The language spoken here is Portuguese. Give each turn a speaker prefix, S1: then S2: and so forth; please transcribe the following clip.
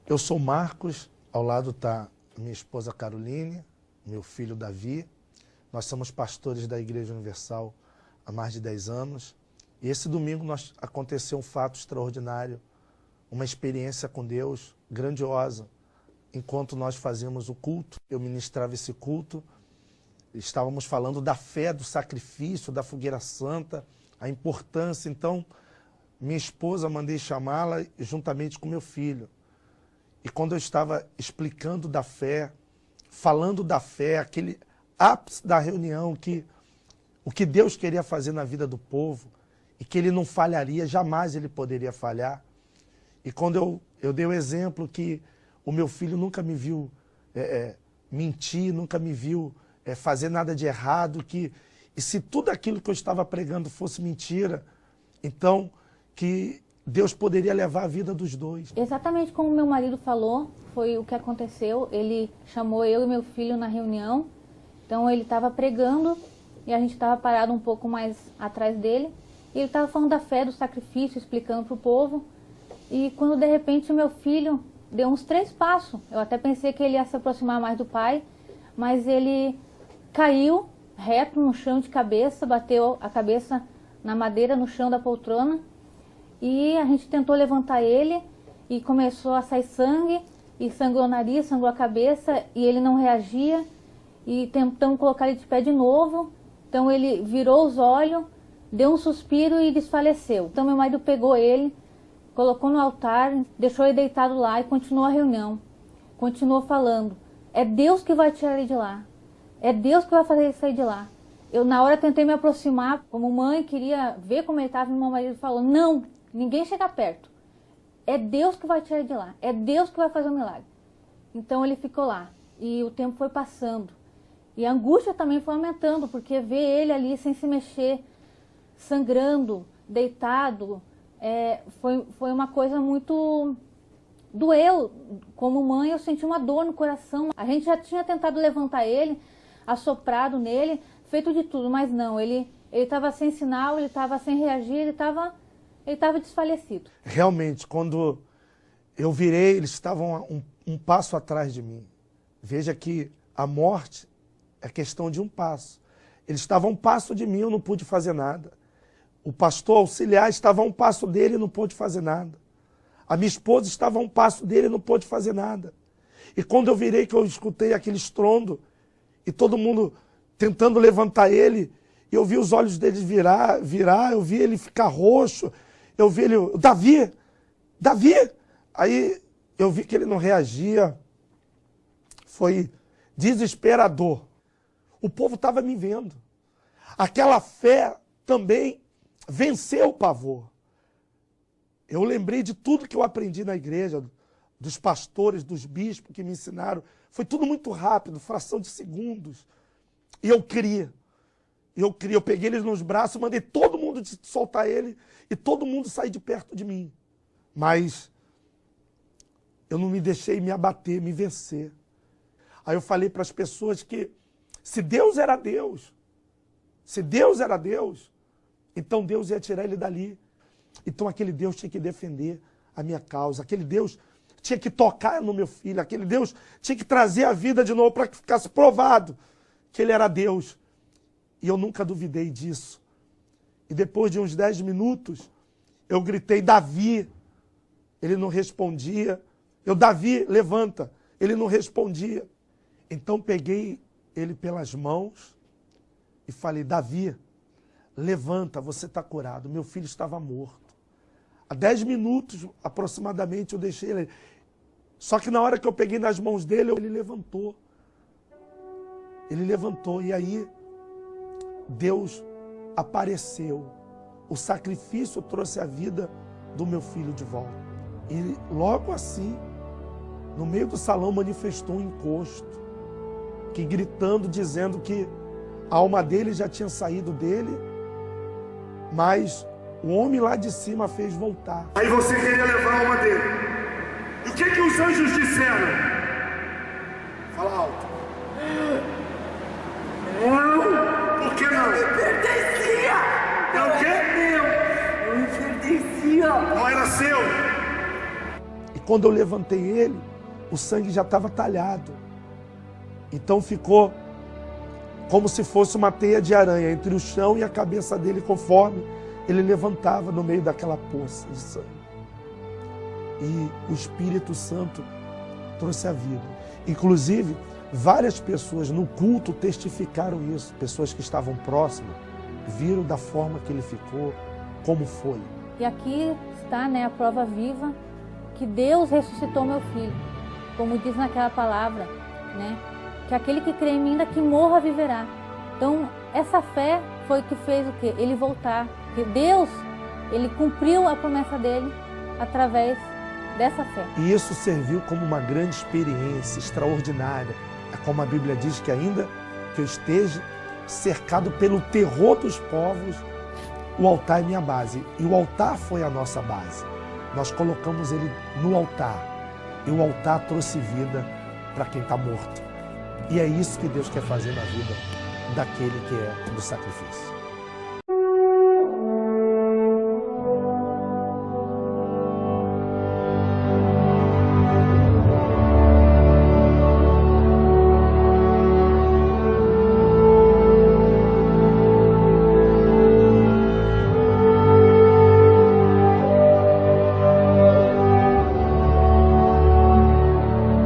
S1: Eu sou Marcos, ao lado está minha esposa Caroline, meu filho Davi. Nós somos pastores da Igreja Universal há mais de 10 anos. E esse domingo aconteceu um fato extraordinário, uma experiência com Deus grandiosa. Enquanto nós fazíamos o culto, eu ministrava esse culto, estávamos falando da fé, do sacrifício, da fogueira santa, a importância. Então, minha esposa, mandei chamá-la juntamente com meu filho. E quando eu estava explicando da fé, falando da fé, aquele ápice da reunião, o que Deus queria fazer na vida do povo, e que ele não falharia, jamais ele poderia falhar. E quando eu dei o exemplo que o meu filho nunca me viu mentir, nunca me viu fazer nada de errado, e se tudo aquilo que eu estava pregando fosse mentira, então que Deus poderia levar a vida dos dois.
S2: Exatamente como meu marido falou, foi o que aconteceu. Ele chamou eu e meu filho na reunião, então ele estava pregando e a gente estava parado um pouco mais atrás dele. E ele estava falando da fé, do sacrifício, explicando para o povo. E quando de repente o meu filho deu uns 3 passos, eu até pensei que ele ia se aproximar mais do pai, mas ele caiu reto no chão de cabeça, bateu a cabeça na madeira, no chão da poltrona. E a gente tentou levantar ele e começou a sair sangue, e sangrou o nariz, sangrou a cabeça, e ele não reagia. E tentamos colocar ele de pé de novo, então ele virou os olhos, deu um suspiro e desfaleceu. Então meu marido pegou ele, colocou no altar, deixou ele deitado lá e continuou a reunião. Continuou falando, é Deus que vai tirar ele de lá, é Deus que vai fazer ele sair de lá. Eu na hora tentei me aproximar, como mãe, queria ver como ele estava, e meu marido falou, não, ninguém chega perto. É Deus que vai tirar ele de lá. É Deus que vai fazer o milagre. Então ele ficou lá. E o tempo foi passando. E a angústia também foi aumentando, porque ver ele ali sem se mexer, sangrando, deitado, foi uma coisa muito... Doeu. Como mãe, eu senti uma dor no coração. A gente já tinha tentado levantar ele, assoprado nele, feito de tudo, mas não. Ele estava sem sinal, ele estava sem reagir, ele estava desfalecido.
S1: Realmente, quando eu virei, eles estavam um passo atrás de mim. Veja que a morte é questão de um passo. Eles estavam a um passo de mim, eu não pude fazer nada. O pastor auxiliar estava a um passo dele e não pôde fazer nada. A minha esposa estava a um passo dele e não pôde fazer nada. E quando eu virei, que eu escutei aquele estrondo, e todo mundo tentando levantar ele, e eu vi os olhos dele virar, eu vi ele ficar roxo, eu vi ele, Davi! Aí eu vi que ele não reagia, foi desesperador. O povo estava me vendo. Aquela fé também venceu o pavor. Eu lembrei de tudo que eu aprendi na igreja, dos pastores, dos bispos que me ensinaram. Foi tudo muito rápido, fração de segundos. E eu criei. Eu peguei ele nos braços, mandei todo mundo soltar ele e todo mundo sair de perto de mim. Mas eu não me deixei me abater, me vencer. Aí eu falei para as pessoas que se Deus era Deus, então Deus ia tirar ele dali. Então aquele Deus tinha que defender a minha causa, aquele Deus tinha que tocar no meu filho, aquele Deus tinha que trazer a vida de novo para que ficasse provado que ele era Deus. E eu nunca duvidei disso. E depois de uns 10 minutos, eu gritei, Davi. Ele não respondia. Davi, levanta. Ele não respondia. Então peguei ele pelas mãos e falei, Davi, levanta, você está curado. Meu filho estava morto. Há 10 minutos, aproximadamente, eu deixei ele. Só que na hora que eu peguei nas mãos dele, ele levantou. Ele levantou e aí Deus apareceu. O sacrifício trouxe a vida do meu filho de volta. E logo assim, no meio do salão, manifestou um encosto, que gritando, dizendo que a alma dele já tinha saído dele, mas o homem lá de cima fez voltar.
S3: Aí você queria levar a alma dele. E o que os anjos disseram? Fala alto. Não, por que não?
S4: Me pertencia!
S3: É o quê?
S4: Meu! Me pertencia!
S3: Não era seu?
S1: E quando eu levantei ele, o sangue já estava talhado. Então ficou como se fosse uma teia de aranha entre o chão e a cabeça dele, conforme ele levantava no meio daquela poça de sangue. E o Espírito Santo trouxe a vida. Inclusive, várias pessoas no culto testificaram isso. Pessoas que estavam próximas viram da forma que ele ficou, como foi.
S2: E aqui está, né, a prova viva que Deus ressuscitou meu filho. Como diz naquela palavra, né, que aquele que crê em mim, ainda que morra, viverá. Então, essa fé foi que fez o quê? Ele voltar. Que Deus, ele cumpriu a promessa dele através dessa fé.
S1: E isso serviu como uma grande experiência extraordinária. É como a Bíblia diz que ainda que eu esteja cercado pelo terror dos povos, o altar é minha base. E o altar foi a nossa base. Nós colocamos ele no altar. E o altar trouxe vida para quem está morto. E é isso que Deus quer fazer na vida daquele que é do sacrifício.